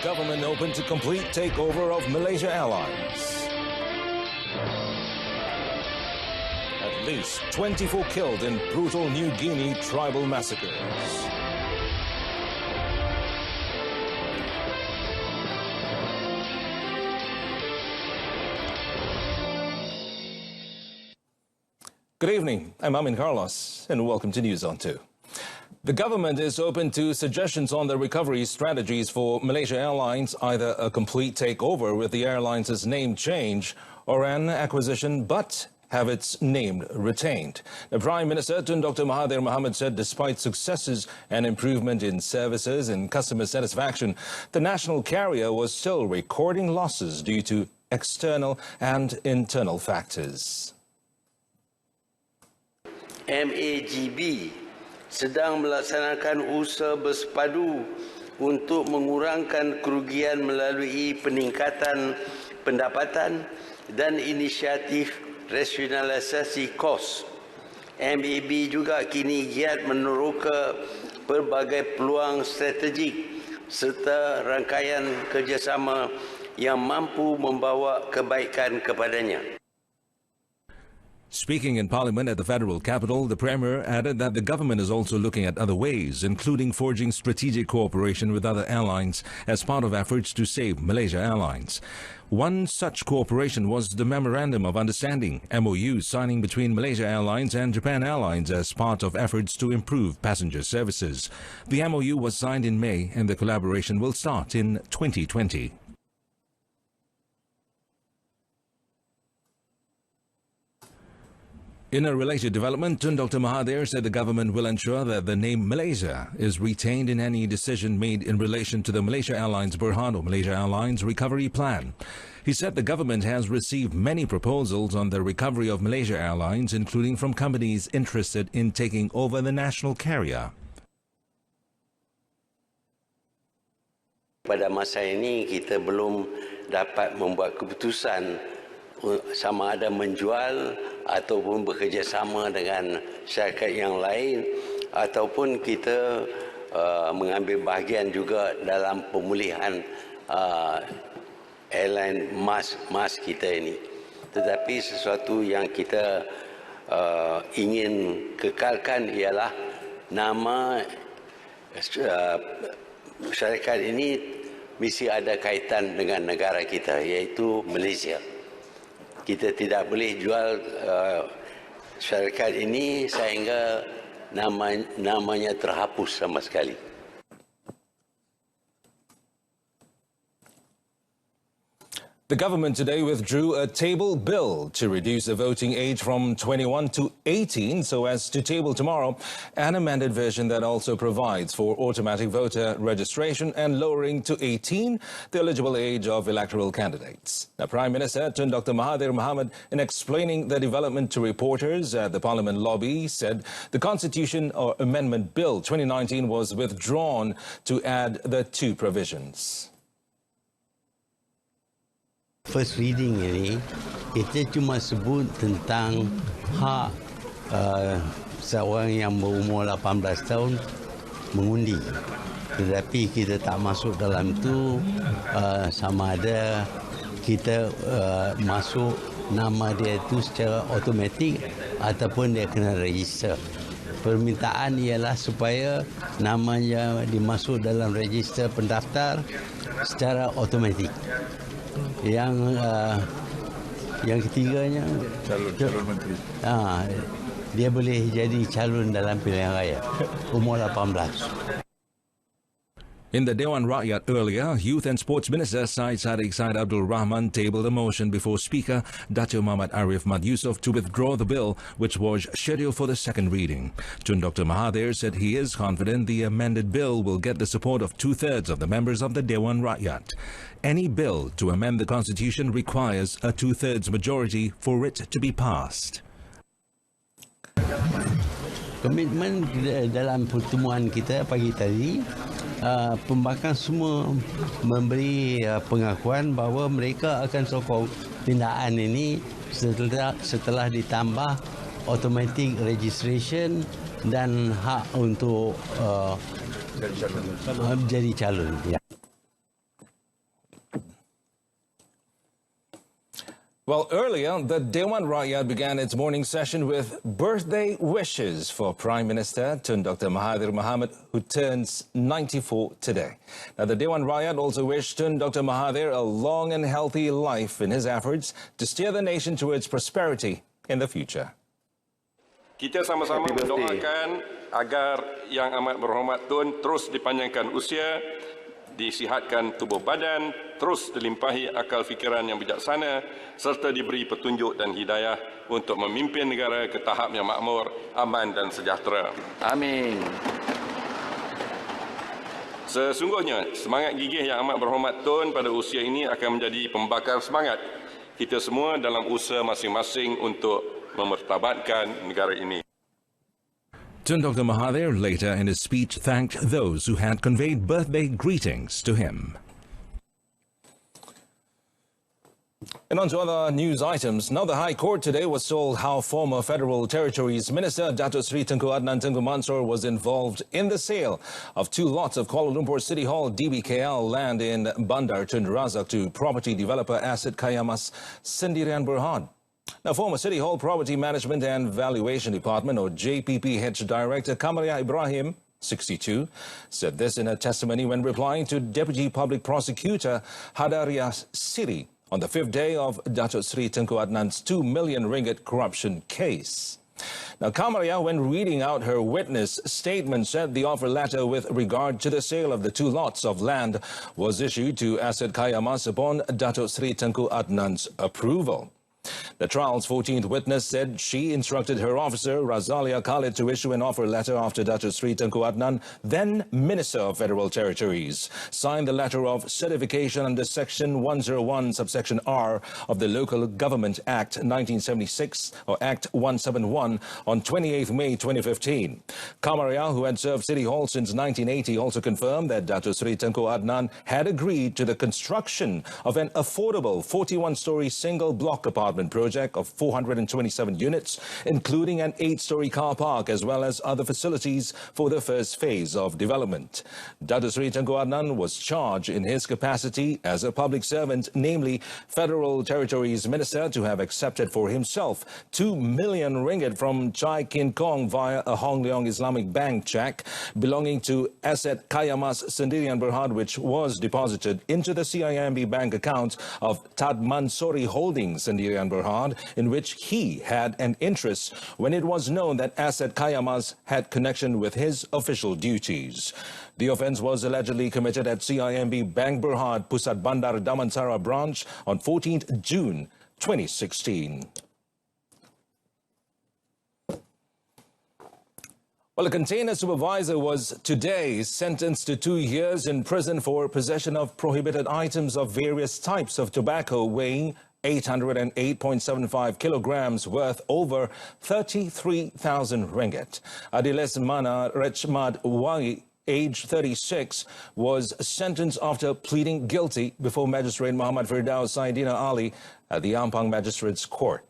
Government open to complete takeover of Malaysia Airlines. At least 24 killed in brutal New Guinea tribal massacres. Good evening, I'm Amin Carlos, and welcome to News on 2. The government is open to suggestions on the recovery strategies for Malaysia Airlines, either a complete takeover with the airline's name change or an acquisition but have its name retained. The Prime Minister, Tun Dr. Mahathir Mohamad, said despite successes and improvement in services and customer satisfaction, the national carrier was still recording losses due to external and internal factors. MAGB sedang melaksanakan usaha bersepadu untuk mengurangkan kerugian melalui peningkatan pendapatan dan inisiatif rasionalisasi kos. MAB juga kini giat meneroka pelbagai peluang strategik serta rangkaian kerjasama yang mampu membawa kebaikan kepadanya. Speaking in Parliament at the federal capital, the Premier added that the government is also looking at other ways, including forging strategic cooperation with other airlines as part of efforts to save Malaysia Airlines. One such cooperation was the Memorandum of Understanding, MOU, signing between Malaysia Airlines and Japan Airlines as part of efforts to improve passenger services. The MOU was signed in May and the collaboration will start in 2020. In a related development, Tun Dr. Mahathir said the government will ensure that the name Malaysia is retained in any decision made in relation to the Malaysia Airlines Berhad or Malaysia Airlines recovery plan. He said the government has received many proposals on the recovery of Malaysia Airlines, including from companies interested in taking over the national carrier. Pada masa ini kita belum dapat membuat keputusan sama ada menjual ataupun bekerjasama dengan syarikat yang lain ataupun kita mengambil bahagian juga dalam pemulihan airline mas kita ini. Tetapi sesuatu yang kita ingin kekalkan ialah nama syarikat ini mesti ada kaitan dengan negara kita, iaitu Malaysia. Kita tidak boleh jual syarikat ini sehingga namanya terhapus sama sekali. The government today withdrew a table bill to reduce the voting age from 21 to 18 so as to table tomorrow an amended version that also provides for automatic voter registration and lowering to 18 the eligible age of electoral candidates. Now, Prime Minister Tun Dr. Mahathir Mohamad, in explaining the development to reporters at the Parliament lobby, said the Constitution or Amendment Bill 2019 was withdrawn to add the two provisions. First reading ini, kita cuma sebut tentang hak seorang yang berumur 18 tahun mengundi. Tetapi kita tak masuk dalam itu sama ada kita masuk nama dia itu secara automatik ataupun dia kena register. Permintaan ialah supaya namanya dimasuk dalam register pendaftar secara automatik. Yang ketiganya calon menteri. Dia boleh jadi calon dalam pilihan raya umur 18. In the Dewan Rakyat earlier, Youth and Sports Minister Syed Abdul Rahman tabled a motion before Speaker Dato' Muhammad Arif Mat Yusof to withdraw the bill, which was scheduled for the second reading. Tun Dr. Mahathir said he is confident the amended bill will get the support of 2/3 of the members of the Dewan Rakyat. Any bill to amend the Constitution requires a 2/3 majority for it to be passed. Komitmen dalam pertemuan kita pagi tadi, pembangkang semua memberi pengakuan bahawa mereka akan sokong tindakan ini setelah ditambah automatic registration dan hak untuk jadi calon. Well, earlier, the Dewan Rakyat began its morning session with birthday wishes for Prime Minister Tun Dr. Mahathir Mohamad, who turns 94 today. Now, the Dewan Rakyat also wished Tun Dr. Mahathir a long and healthy life in his efforts to steer the nation towards prosperity in the future. Kita sama-sama mendoakan agar Yang Amat Berhormat Tun terus dipanjangkan usia, disihatkan tubuh badan, terus dilimpahi akal fikiran yang bijaksana, serta diberi petunjuk dan hidayah untuk memimpin negara ke tahap yang makmur, aman dan sejahtera. Amin. Sesungguhnya, semangat gigih Yang Amat Berhormat Tun pada usia ini akan menjadi pembakar semangat kita semua dalam usaha masing-masing untuk memertabatkan negara ini. Tun Dr. Mahathir later in his speech thanked those who had conveyed birthday greetings to him. And on to other news items. Now, the High Court today was told how former Federal Territories Minister Dato Sri Tengku Adnan Tengku Mansor was involved in the sale of 2 lots of Kuala Lumpur City Hall DBKL land in Bandar Tun Razak to property developer Asset Kayamas Sendirian Berhad. Now, former City Hall Property Management and Valuation Department, or JPPH Director Kamaria Ibrahim, 62, said this in a testimony when replying to Deputy Public Prosecutor Hadaria Siri on the 5th day of Dato Sri Tengku Adnan's 2 million ringgit corruption case. Now, Kamaria, when reading out her witness statement, said the offer letter with regard to the sale of the 2 lots of land was issued to Asset Kayamas upon Dato Sri Tengku Adnan's approval. The trial's 14th witness said she instructed her officer, Razalia Khalid, to issue an offer letter after Dato Sri Tengku Adnan, then Minister of Federal Territories, signed the letter of certification under Section 101, subsection R of the Local Government Act 1976, or Act 171, on 28 May 2015. Kamaria, who had served City Hall since 1980, also confirmed that Dato Sri Tengku Adnan had agreed to the construction of an affordable 41-story single-block apartment project of 427 units, including an 8-story car park as well as other facilities for the first phase of development. Dato Sri Tengku Adnan was charged in his capacity as a public servant, namely Federal Territories Minister, to have accepted for himself 2 million ringgit from Chai Kin Kong via a Hong Leong Islamic Bank cheque belonging to Asset Kayamas Sendirian Berhad, which was deposited into the CIMB bank account of Tad Mansori Holdings Sendirian Berhad, in which he had an interest when it was known that Asset Kayamas had connection with his official duties. The offence was allegedly committed at CIMB Bank Berhad, Pusat Bandar Damansara branch on 14th June 2016. Well, a container supervisor was today sentenced to 2 years in prison for possession of prohibited items of various types of tobacco weighing 808.75 kilograms worth over 33,000 ringgit. Adiles Mana Rechmad Wangi, age 36, was sentenced after pleading guilty before Magistrate Muhammad Firdaus Saidina Ali at the Ampang Magistrates Court.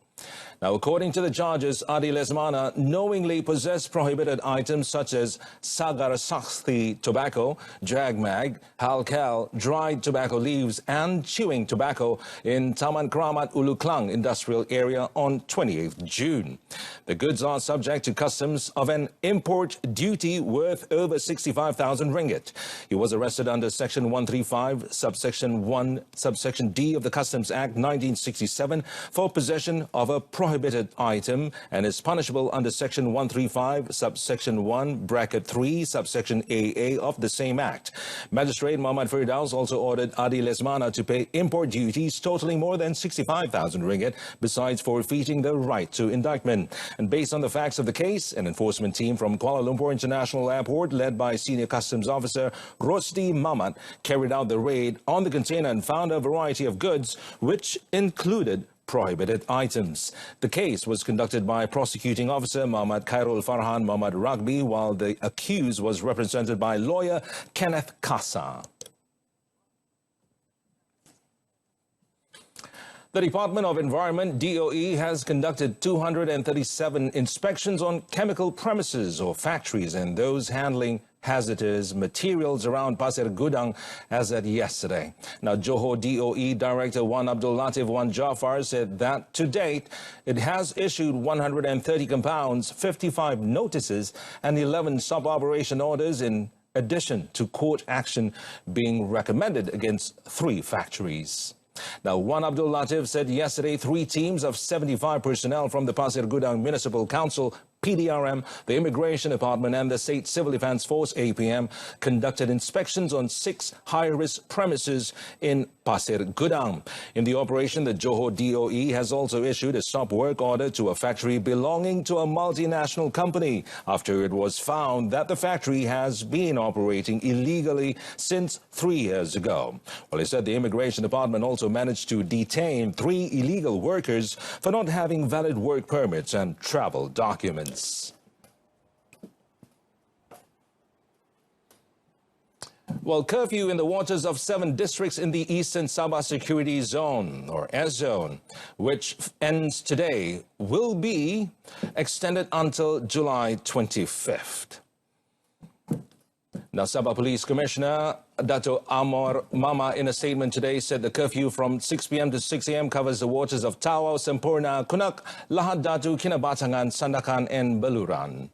Now, according to the charges, Adi Lesmana knowingly possessed prohibited items such as Sagar Sakhti tobacco, Jagmag, Halkal, dried tobacco leaves and chewing tobacco in Taman Kramat Ulu Klang industrial area on 28th June. The goods are subject to customs of an import duty worth over 65,000 ringgit. He was arrested under Section 135, subsection 1, subsection D of the Customs Act 1967 for possession of a prohibited item and is punishable under Section 135, subsection 1, bracket 3, subsection AA of the same Act. Magistrate Muhammad Firdaus also ordered Adi Lesmana to pay import duties totaling more than 65,000 ringgit, besides forfeiting the right to indictment. And based on the facts of the case, an enforcement team from Kuala Lumpur International Airport, led by Senior Customs Officer Rosdi Mamat, carried out the raid on the container and found a variety of goods, which included prohibited items. The case was conducted by Prosecuting Officer Muhammad Khairul Farhan Muhammad Ragbi, while the accused was represented by lawyer Kenneth Kasa. The Department of Environment, DOE, has conducted 237 inspections on chemical premises or factories and those handling hazardous materials around Pasir Gudang as at yesterday. Now, Johor DOE Director Wan Abdul Latif Wan Jafar said that to date, it has issued 130 compounds, 55 notices, and 11 sub-operation orders in addition to court action being recommended against 3 factories. Now, Wan Abdul Latif said yesterday 3 teams of 75 personnel from the Pasir Gudang Municipal Council, PDRM, the Immigration Department and the State Civil Defence Force, APM, conducted inspections on 6 high-risk premises in Pasir Gudang. In the operation, the Johor DOE has also issued a stop work order to a factory belonging to a multinational company after it was found that the factory has been operating illegally since 3 years ago. Well, he said the Immigration Department also managed to detain 3 illegal workers for not having valid work permits and travel documents. Well, curfew in the waters of 7 districts in the Eastern Sabah Security Zone, or S Zone, which ends today, will be extended until July 25th. Now, Sabah Police Commissioner Dato' Amor Mama, in a statement today, said the curfew from 6 p.m. to 6 a.m. covers the waters of Tawau, Sempurna, Kunak, Lahad Datu, Kinabatangan, Sandakan, and Baluran.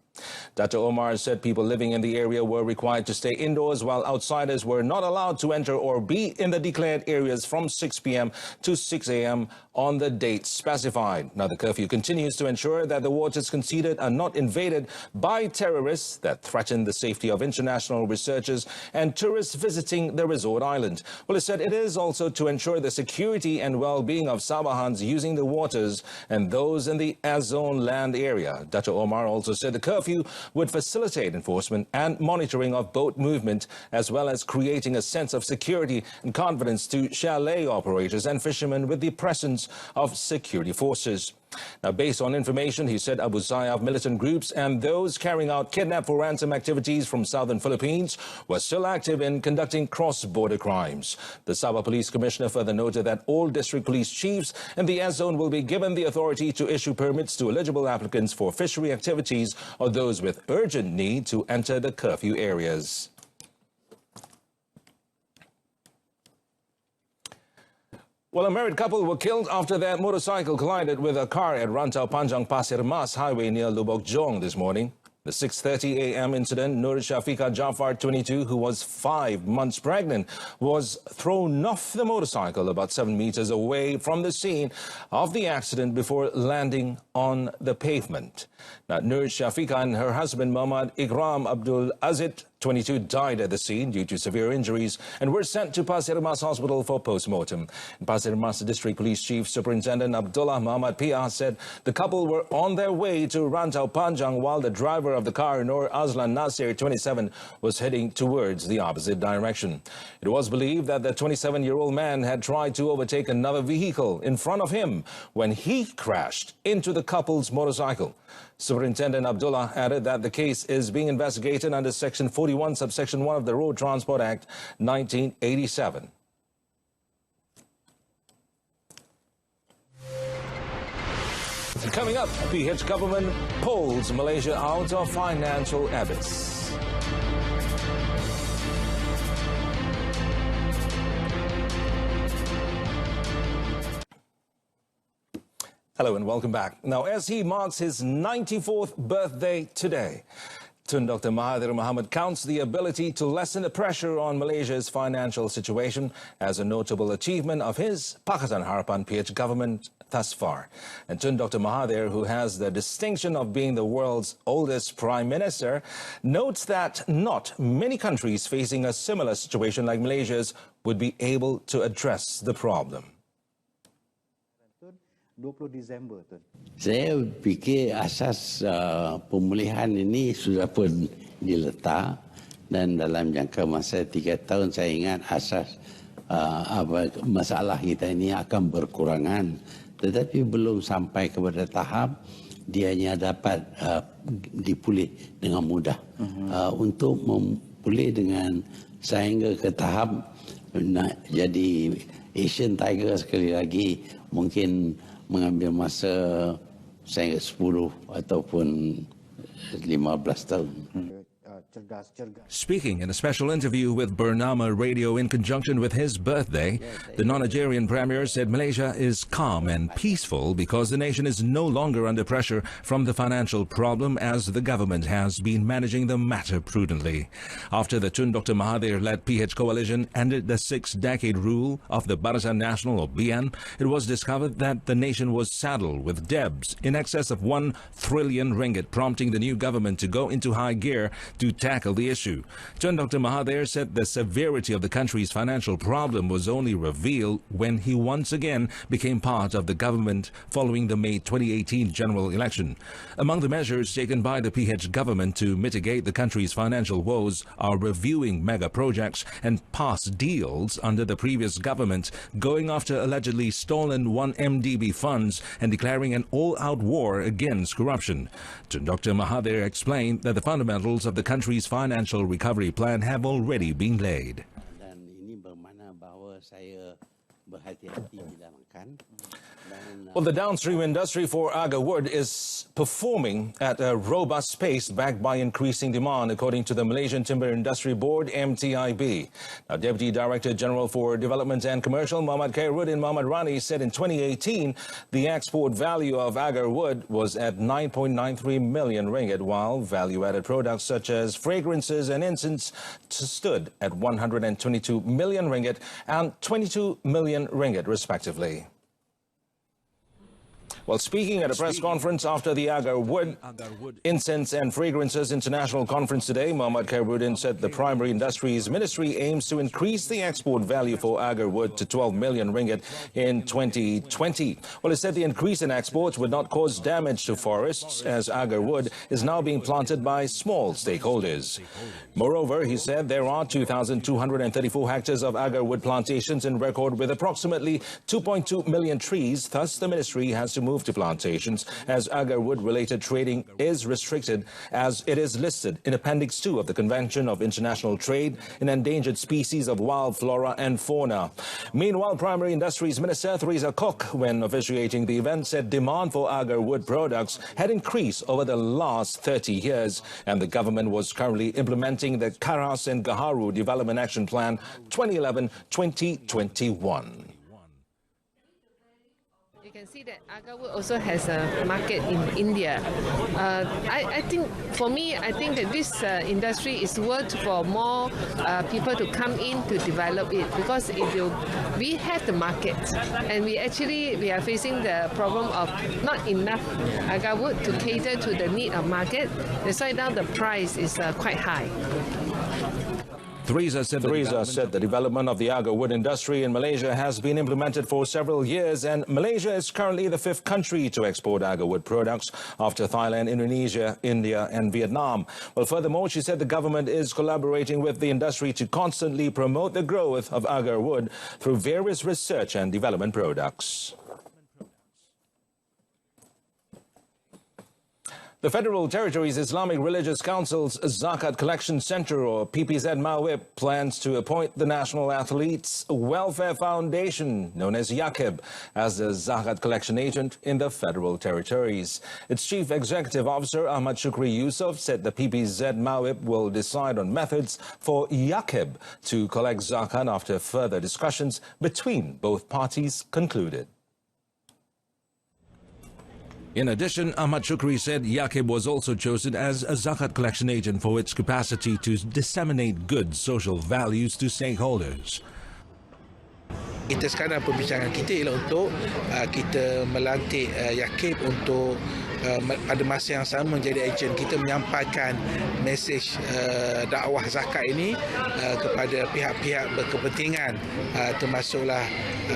Dato' Omar said people living in the area were required to stay indoors, while outsiders were not allowed to enter or be in the declared areas from 6 p.m. to 6 a.m. on the date specified. Now, the curfew continues to ensure that the waters conceded are not invaded by terrorists that threaten the safety of international researchers and tourists visiting the resort island. Well, it said it is also to ensure the security and well-being of Sabahans using the waters and those in the Az-Zone land area. Dato' Omar also said the curfew would facilitate enforcement and monitoring of boat movement, as well as creating a sense of security and confidence to chalet operators and fishermen with the presence of security forces. Now, based on information, he said Abu Sayyaf militant groups and those carrying out kidnap for ransom activities from southern Philippines were still active in conducting cross-border crimes. The Sabah Police Commissioner further noted that all district police chiefs in the S-Zone will be given the authority to issue permits to eligible applicants for fishery activities or those with urgent need to enter the curfew areas. Well, a married couple were killed after their motorcycle collided with a car at Rantau Panjang Pasir Mas Highway near Lubok Jong this morning. The 6:30 a.m. incident, Nur Shafika Jafar, 22, who was 5 months pregnant, was thrown off the motorcycle about 7 meters away from the scene of the accident before landing on the pavement. Now, Nur Shafika and her husband, Muhammad Ikram Abdul Azid, 22, died at the scene due to severe injuries and were sent to Pasir Mas Hospital for post-mortem. Pasir Mas District Police Chief Superintendent Abdullah Muhammad Pia said the couple were on their way to Rantau Panjang while the driver of the car, Nur Azlan Nasir, 27, was heading towards the opposite direction. It was believed that the 27-year-old man had tried to overtake another vehicle in front of him when he crashed into the couple's motorcycle. Superintendent Abdullah added that the case is being investigated under Section 41, Subsection 1 of the Road Transport Act 1987. Coming up, PH government pulls Malaysia out of financial abyss. Hello and welcome back. Now, as he marks his 94th birthday today, Tun Dr. Mahathir Mohamad counts the ability to lessen the pressure on Malaysia's financial situation as a notable achievement of his Pakatan Harapan PH government thus far. And Tun Dr. Mahathir, who has the distinction of being the world's oldest prime minister, notes that not many countries facing a similar situation like Malaysia's would be able to address the problem. 20 Disember tu. Saya fikir asas pemulihan ini sudah pun diletak dan dalam jangka masa 3 tahun saya ingat asas masalah kita ini akan berkurangan, tetapi belum sampai kepada tahap dia hanya dapat dipulih dengan mudah. Untuk memulih dengan sehingga ke tahap nak jadi Asian Tiger sekali lagi mungkin mengambil masa sehingga 10 ataupun 15 tahun. Speaking in a special interview with Bernama Radio in conjunction with his birthday, the non-Nigerian premier said Malaysia is calm and peaceful because the nation is no longer under pressure from the financial problem as the government has been managing the matter prudently. After the Tun Dr. Mahathir-led PH coalition ended the six-decade rule of the Barisan Nasional or BN, it was discovered that the nation was saddled with debts in excess of 1 trillion ringgit, prompting the new government to go into high gear to tackle the issue. Tun Dr. Mahathir said the severity of the country's financial problem was only revealed when he once again became part of the government following the May 2018 general election. Among the measures taken by the PH government to mitigate the country's financial woes are reviewing mega projects and past deals under the previous government, going after allegedly stolen 1 MDB funds and declaring an all-out war against corruption. Tun Dr. Mahathir explained that the fundamentals of the country's financial recovery plan have already been laid. Dan ini bermakna bahawa saya berhati-hati di dalam makan. Well, the downstream industry for Agarwood is performing at a robust pace backed by increasing demand, according to the Malaysian Timber Industry Board, MTIB. Now, Deputy Director General for Development and Commercial, Muhammad Khairuddin Muhammad Rani, said in 2018, the export value of Agarwood was at 9.93 million ringgit, while value-added products such as fragrances and incense stood at 122 million ringgit and 22 million ringgit, respectively. Well, speaking at a press conference after the Agarwood Incense and Fragrances International Conference today, Muhammad Khairuddin said the Primary Industries Ministry aims to increase the export value for Agarwood to 12 million ringgit in 2020. Well, he said the increase in exports would not cause damage to forests, as Agarwood is now being planted by small stakeholders. Moreover, he said there are 2,234 hectares of Agarwood plantations in record with approximately 2.2 million trees. Thus, the ministry has to move to plantations as Agarwood-related trading is restricted, as it is listed in Appendix 2 of the Convention of International Trade in Endangered Species of Wild Flora and Fauna. Meanwhile, Primary Industries Minister Theresa Kok, when officiating the event, said demand for Agarwood products had increased over the last 30 years, and the government was currently implementing the Karas and Gaharu Development Action Plan 2011-2021. You can see that Agarwood also has a market in India. I think, for me, I think that this industry is worth for more people to come in to develop it, because we have the market, and we are facing the problem of not enough Agarwood to cater to the need of market. That's why now the price is quite high. Theresa said the development of the Agarwood industry in Malaysia has been implemented for several years, and Malaysia is currently the 5th country to export Agarwood products after Thailand, Indonesia, India and Vietnam. Well, furthermore, she said the government is collaborating with the industry to constantly promote the growth of Agarwood through various research and development products. The Federal Territories Islamic Religious Council's Zakat Collection Center, or PPZ Mawib, plans to appoint the National Athletes Welfare Foundation, known as YAKIB, as the Zakat collection agent in the Federal Territories. Its Chief Executive Officer, Ahmad Shukri Yusof, said the PPZ Mawib will decide on methods for YAKIB to collect Zakat after further discussions between both parties concluded. In addition, Ahmad Shukri said YAKIB was also chosen as a Zakat collection agent for its capacity to disseminate good social values to stakeholders. Kita sekarang perbincangan kita ialah untuk kita melantik YAKIB untuk pada masa yang sama menjadi ejen kita menyampaikan mesej dakwah zakat ini kepada pihak-pihak berkepentingan, termasuklah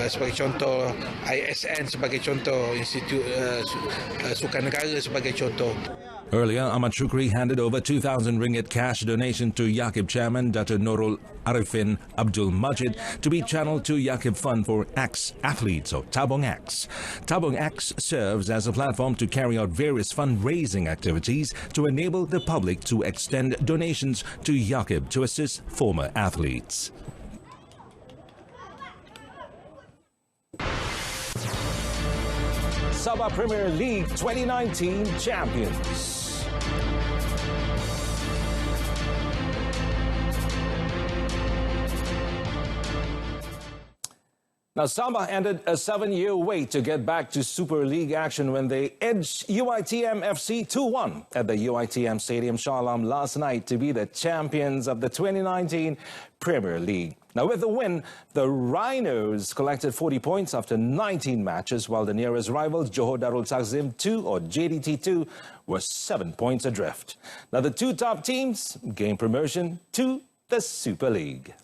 sebagai contoh ISN sebagai contoh, Institut Sukan Negara sebagai contoh. Earlier, Ahmad Shukri handed over 2,000 ringgit cash donation to YAKIB chairman Dr. Nurul Arifin Abdul Majid to be channeled to YAKIB Fund for Athletes, or Tabung X. Tabung X serves as a platform to carry out various fundraising activities to enable the public to extend donations to YAKIB to assist former athletes. Sabah Premier League 2019 champions. Now, Sabah ended a 7-year wait to get back to Super League action when they edged UiTM FC 2-1 at the UiTM Stadium Shah Alam last night to be the champions of the 2019 Premier League. Now, with the win, the Rhinos collected 40 points after 19 matches, while the nearest rivals, Johor Darul Takzim 2 or JDT 2, were 7 points adrift. Now, the two top teams gained promotion to the Super League.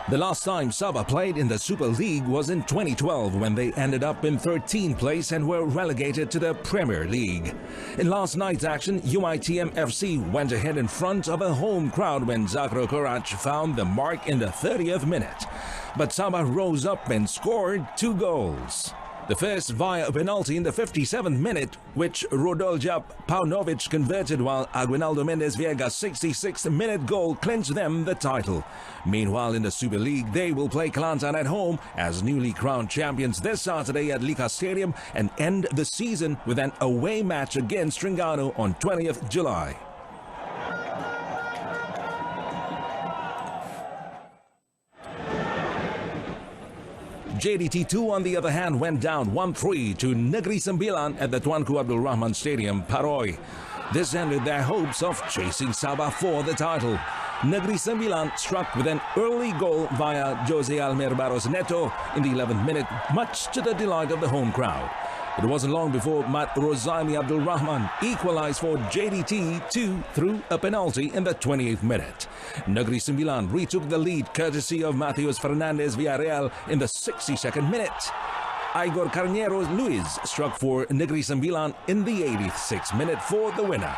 The last time Sabah played in the Super League was in 2012 when they ended up in 13th place and were relegated to the Premier League. In last night's action, UiTM FC went ahead in front of a home crowd when Zakro Korach found the mark in the 30th minute. But Sabah rose up and scored 2 goals. The first via a penalty in the 57th minute, which Rodoljap Paunovic converted, while Aguinaldo Mendez Viega's 66th minute goal clinched them the title. Meanwhile, in the Super League, they will play Kelantan at home as newly crowned champions this Saturday at Lika Stadium and end the season with an away match against Terengganu on 20th July. JDT 2, on the other hand, went down 1-3 to Negeri Sembilan at the Tuanku Abdul Rahman Stadium, Paroi. This ended their hopes of chasing Sabah for the title. Negeri Sembilan struck with an early goal via Jose Almer Barros Neto in the 11th minute, much to the delight of the home crowd. It wasn't long before Mat Rozaimi Abdul Rahman equalized for JDT 2 through a penalty in the 28th minute. Negeri Sembilan retook the lead courtesy of Matheus Fernandes Villarreal in the 62nd minute. Igor Carneiro Luis struck for Negeri Sembilan in the 86th minute for the winner.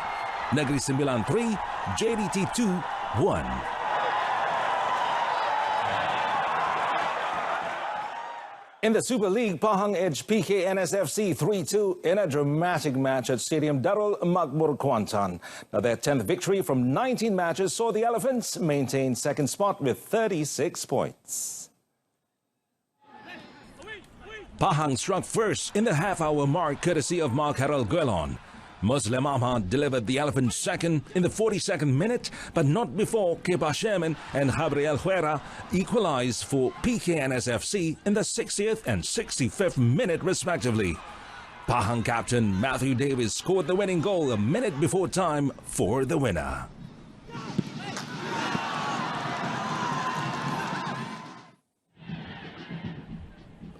Negeri Sembilan 3, JDT 2 1. In the Super League, Pahang edged PKNSFC 3-2 in a dramatic match at Stadium Darul Makmur Kuantan. Now, their 10th victory from 19 matches saw the Elephants maintain second spot with 36 points. Pahang struck first in the half-hour mark courtesy of Mark Harold Guelon. Muslim Ahmad delivered the Elephants second in the 42nd minute, but not before Kepa Sherman and Gabriel Huera equalized for PKNSFC in the 60th and 65th minute respectively. Pahang captain Matthew Davis scored the winning goal a minute before time for the winner.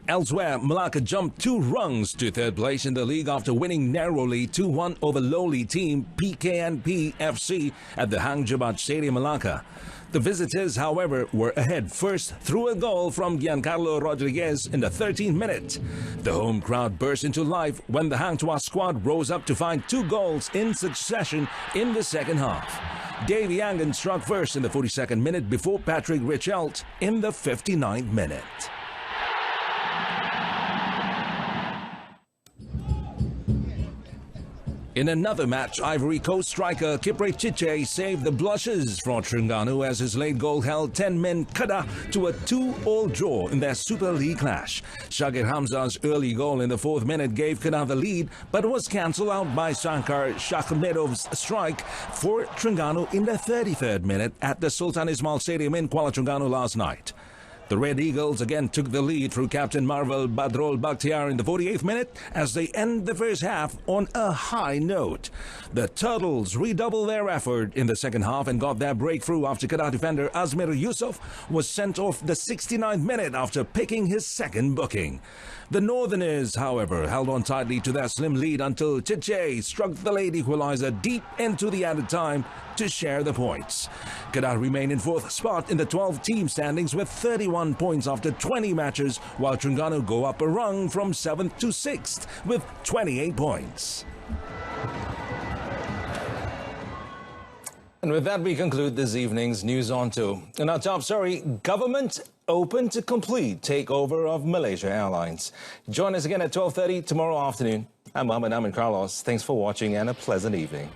Elsewhere, Malacca jumped 2 rungs to third place in the league after winning narrowly 2-1 over lowly team PKNP FC at the Hang Jebat Stadium, Malacca. The visitors, however, were ahead first through a goal from Giancarlo Rodriguez in the 13th minute. The home crowd burst into life when the Hang Tuah squad rose up to find 2 goals in succession in the second half. Davy Angan struck first in the 42nd minute before Patrick Richelt in the 59th minute. In another match, Ivory Coast striker Kipre Chiche saved the blushes for Terengganu as his late goal held 10 men Kedah to a 2-2 draw in their Super League clash. Shagir Hamza's early goal in the 4th minute gave Kedah the lead, but was cancelled out by Shankar Shakhmedov's strike for Terengganu in the 33rd minute at the Sultan Ismail Stadium in Kuala Terengganu last night. The Red Eagles again took the lead through captain Marvel Badrol Bakhtiar in the 48th minute as they end the first half on a high note. The Turtles redoubled their effort in the second half and got their breakthrough after Kedah defender Azmir Yusuf was sent off the 69th minute after picking his second booking. The Northerners, however, held on tightly to their slim lead until Chiche struck the late equalizer deep into the added time to share the points. Kedah remain in 4th spot in the 12-team standings with 31 points after 20 matches, while Terengganu go up a rung from 7th to 6th with 28 points. And with that, we conclude this evening's News on 2. In our top story, government open to complete takeover of Malaysia Airlines. Join us again at 12:30 tomorrow afternoon. I'm Mohammed Amin Carlos. Thanks for watching and a pleasant evening.